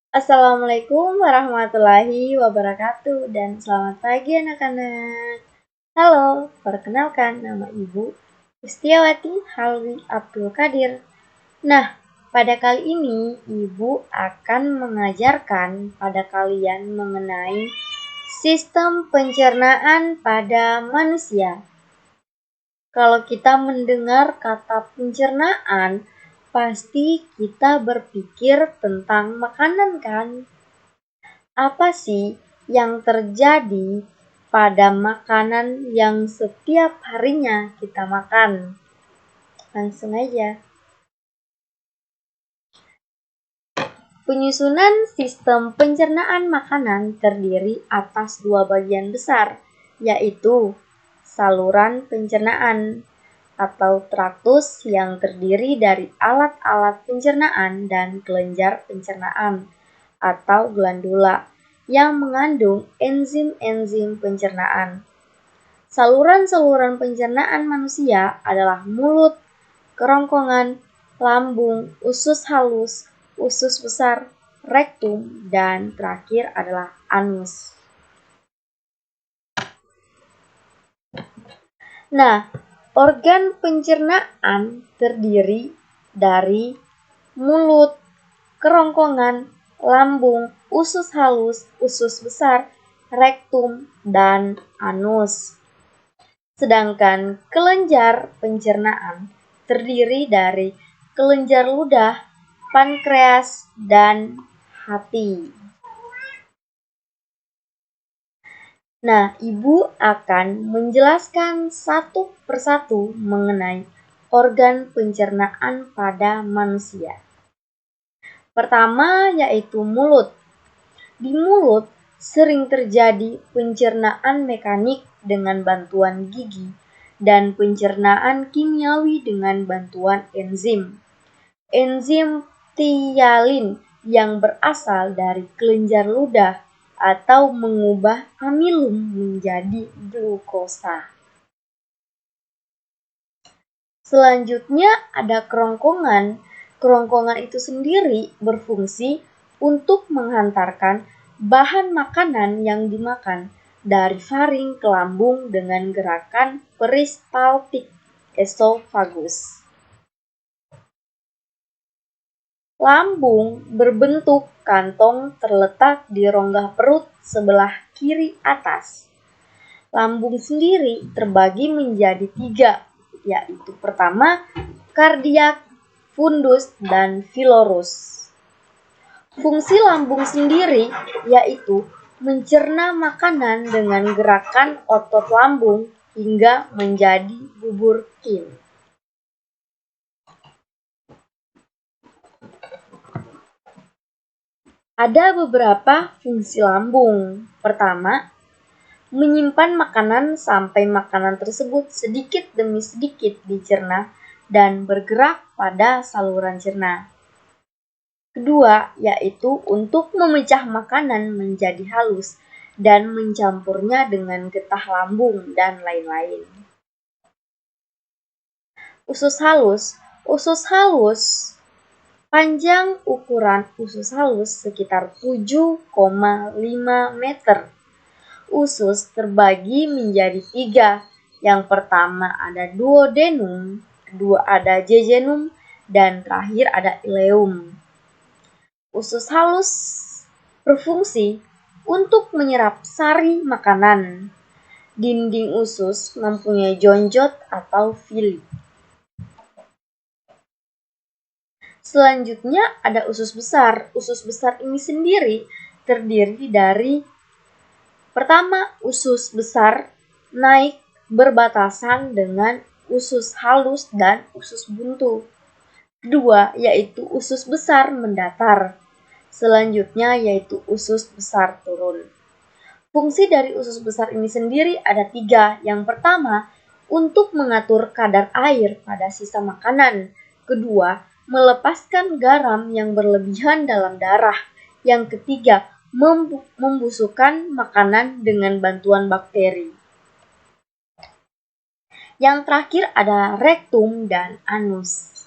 Assalamualaikum warahmatullahi wabarakatuh dan selamat pagi anak-anak. Halo, perkenalkan nama Ibu Istiawati Halwi Abdul Qadir. Nah, pada kali ini Ibu akan mengajarkan pada kalian mengenai sistem pencernaan pada manusia. Kalau kita mendengar kata pencernaan, pasti kita berpikir tentang makanan kan? Apa sih yang terjadi pada makanan yang setiap harinya kita makan? Langsung aja. Penyusunan sistem pencernaan makanan terdiri atas dua bagian besar, yaitu saluran pencernaan atau traktus yang terdiri dari alat-alat pencernaan dan kelenjar pencernaan atau glandula yang mengandung enzim-enzim pencernaan. Saluran-saluran pencernaan manusia adalah mulut, kerongkongan, lambung, usus halus, usus besar, rektum, dan terakhir adalah anus. Nah, organ pencernaan terdiri dari mulut, kerongkongan, lambung, usus halus, usus besar, rektum, dan anus. Sedangkan kelenjar pencernaan terdiri dari kelenjar ludah, pankreas, dan hati. Nah, Ibu akan menjelaskan satu persatu mengenai organ pencernaan pada manusia. Pertama yaitu mulut. Di mulut sering terjadi pencernaan mekanik dengan bantuan gigi dan pencernaan kimiawi dengan bantuan enzim. Enzim ptyalin yang berasal dari kelenjar ludah atau mengubah amilum menjadi glukosa. Selanjutnya ada kerongkongan. Kerongkongan itu sendiri berfungsi untuk menghantarkan bahan makanan yang dimakan dari faring ke lambung dengan gerakan peristaltik esofagus. Lambung berbentuk kantong terletak di rongga perut sebelah kiri atas. Lambung sendiri terbagi menjadi 3, yaitu pertama kardiak, fundus, dan filorus. Fungsi lambung sendiri yaitu mencerna makanan dengan gerakan otot lambung hingga menjadi bubur kin. Ada beberapa fungsi lambung. Pertama, menyimpan makanan sampai makanan tersebut sedikit demi sedikit dicerna dan bergerak pada saluran cerna. Kedua, yaitu untuk memecah makanan menjadi halus dan mencampurnya dengan getah lambung dan lain-lain. Usus halus. Usus halus. Panjang ukuran usus halus sekitar 7,5 meter. Usus terbagi menjadi 3. Yang pertama ada duodenum, kedua ada jejunum, dan terakhir ada ileum. Usus halus berfungsi untuk menyerap sari makanan. Dinding usus mempunyai jonjot atau vili. Selanjutnya ada usus besar. Usus besar ini sendiri terdiri dari pertama, usus besar naik berbatasan dengan usus halus dan usus buntu. Kedua, yaitu usus besar mendatar. Selanjutnya yaitu usus besar turun. Fungsi dari usus besar ini sendiri ada 3. Yang pertama, untuk mengatur kadar air pada sisa makanan. Kedua, melepaskan garam yang berlebihan dalam darah. Yang ketiga, membusukkan makanan dengan bantuan bakteri. Yang terakhir ada rektum dan anus.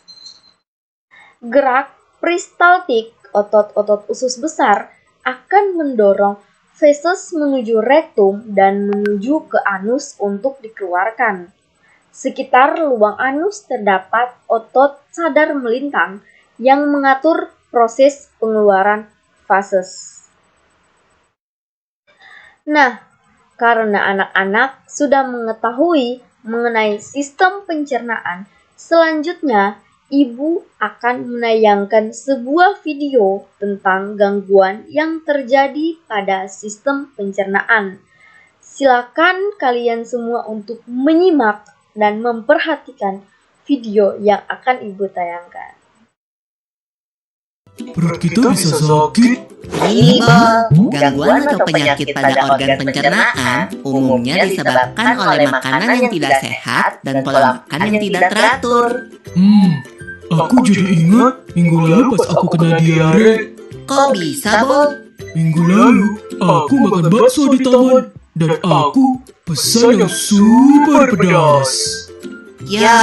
Gerak peristaltik otot-otot usus besar akan mendorong feses menuju rektum dan menuju ke anus untuk dikeluarkan. Sekitar lubang anus terdapat otot sadar melintang yang mengatur proses pengeluaran feses. Nah, karena anak-anak sudah mengetahui mengenai sistem pencernaan, selanjutnya ibu akan menayangkan sebuah video tentang gangguan yang terjadi pada sistem pencernaan. Silakan kalian semua untuk menyimak dan memperhatikan video yang akan ibu tayangkan. Perut kita bisa sakit. Ini, Bol, gangguan atau penyakit pada organ pencernaan umumnya disebabkan oleh makanan yang tidak sehat dan pola makan yang tidak teratur. Aku jadi ingat minggu lalu pas aku kena diare. Kok bisa, Bol? Minggu lalu aku makan bakso di taman dan aku pesan yang super pedas. Ya,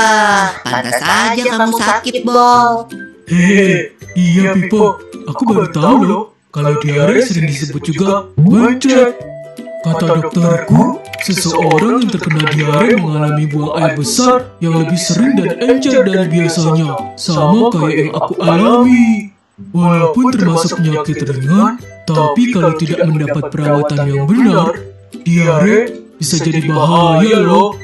pantas saja kamu sakit, Bol. Hehe, iya Pipo, aku baru tahu loh kalau diare sering disebut juga mencret. Kata dokterku, seseorang yang terkena diare mengalami buang air besar yang lebih sering dan encer dari biasanya, sama kayak yang aku alami. Walaupun termasuk penyakit ringan, tapi kalau tidak mendapat perawatan yang benar, diare bisa jadi bahaya loh.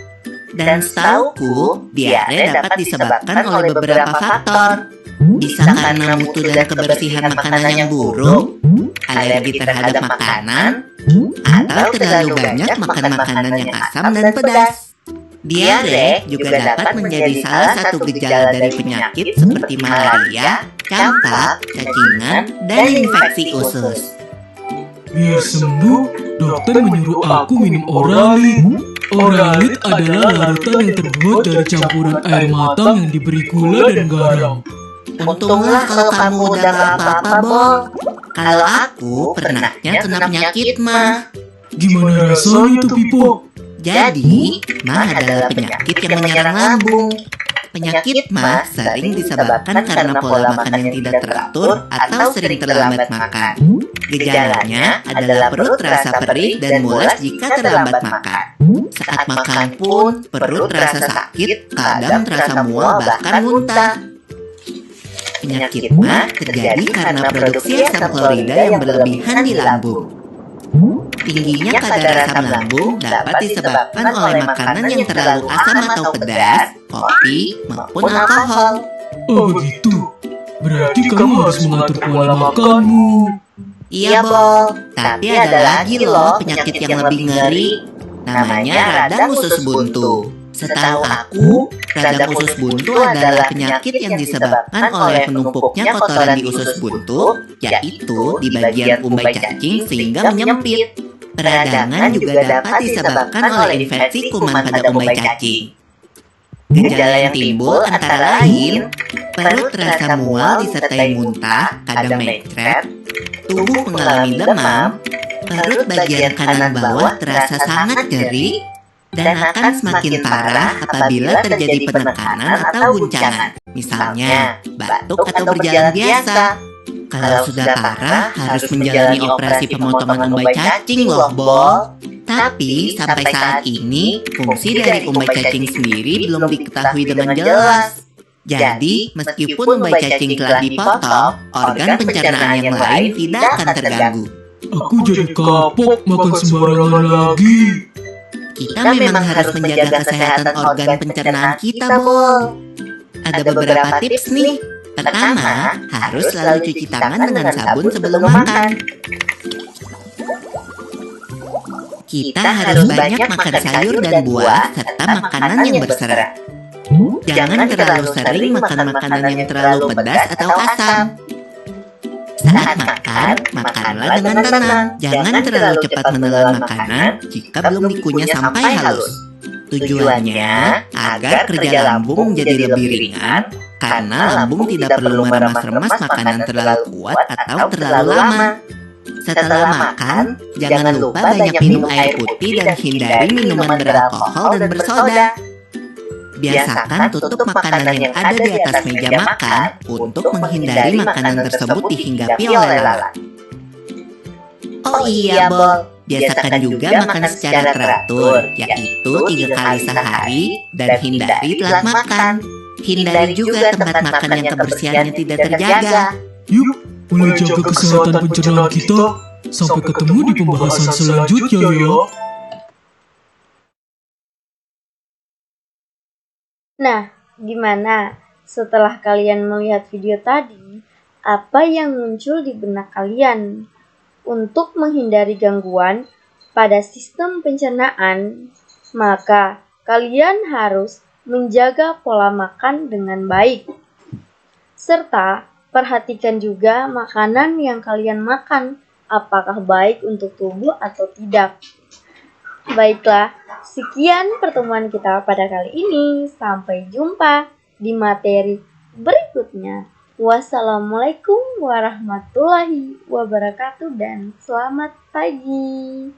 Dan setauku, diare dapat disebabkan oleh beberapa faktor. Bisa karena mutu dan kebersihan makanan yang buruk, alergi terhadap makanan, atau terlalu banyak makan makanan yang asam dan pedas. Diare juga dapat menjadi salah satu gejala dari penyakit seperti malaria, campak, cacingan, dan infeksi usus. Biar sembuh, dokter menyuruh aku minum Oralit. Oralit adalah larutan yang terbuat dari campuran air matang yang diberi gula dan garam. Untunglah kalau kamu udah gak apa-apa, Bol. Kalau aku pernahnya kena penyakit mah. Gimana rasanya itu, Pipo? Jadi, mah adalah penyakit yang menyerang lambung. Penyakit mah sering disebabkan karena pola makan yang tidak teratur atau sering terlambat makan. Gejalanya adalah perut terasa perih dan mules jika terlambat makan. Saat makan pun, perut terasa sakit, kadang terasa mual bahkan muntah. Penyakit mah terjadi karena produksi asam klorida yang berlebihan di lambung. Tingginya kadar asam lambung dapat disebabkan oleh makanan yang terlalu asam atau pedas, kopi, maupun alkohol. Oh begitu, berarti kamu harus mengatur pola makanmu. Iya, Bol, tapi ada lagi loh penyakit yang lebih ngeri. Namanya radang usus buntu. Setahu aku, radang usus buntu adalah penyakit yang disebabkan oleh penumpuknya kotoran di usus buntu, yaitu di bagian umbai cacing sehingga menyempit. Peradangan juga dapat disebabkan oleh infeksi kuman pada umbai cacing. Gejala yang timbul antara lain, perut terasa mual disertai muntah, kadang mencret, tubuh mengalami demam, perut bagian kanan bawah terasa sangat nyeri, dan akan semakin parah apabila terjadi penekanan atau guncangan, misalnya batuk atau berjalan biasa. Kalau sudah parah, harus menjalani operasi pemotongan umbai cacing loh, Bol. Tapi sampai saat ini, fungsi dari umbai cacing sendiri belum diketahui dengan jelas. Jadi, meskipun umbai cacing telah dipotong, organ pencernaan yang lain tidak akan terganggu. Aku jadi kapok makan sembarangan lagi. Kita memang harus menjaga kesehatan organ pencernaan kita, Bol. Ada beberapa tips nih. Pertama, harus selalu cuci tangan dengan sabun sebelum makan. Kita harus banyak makan sayur dan buah serta makanan yang berserat. Jangan terlalu sering makan makanan yang terlalu pedas atau asam. Saat makan, makanlah dengan tenang. Jangan terlalu cepat menelan makanan jika belum dikunyah sampai halus. Tujuannya agar kerja lambung menjadi lebih ringan, karena lambung tidak perlu meremas-remas makanan terlalu kuat atau terlalu lama. Setelah makan, jangan lupa banyak minum air putih dan hindari minuman beralkohol dan bersoda. Biasakan tutup makanan yang ada di atas meja makan untuk menghindari makanan tersebut dihinggapi oleh lalat. Oh iya, Bol. Biasakan juga makan secara teratur, yaitu 3 kali sehari dan hindari telat makan. Hindari juga tempat makan yang kebersihannya tidak terjaga. Yuk, mulai jaga kesehatan pencernaan kita. Sampai ketemu di pembahasan selanjutnya ya. Nah, gimana? Setelah kalian melihat video tadi, apa yang muncul di benak kalian? Untuk menghindari gangguan pada sistem pencernaan, maka kalian harus menjaga pola makan dengan baik. Serta perhatikan juga makanan yang kalian makan, apakah baik untuk tubuh atau tidak. Baiklah, sekian pertemuan kita pada kali ini. Sampai jumpa di materi berikutnya. Wassalamualaikum warahmatullahi wabarakatuh dan selamat pagi.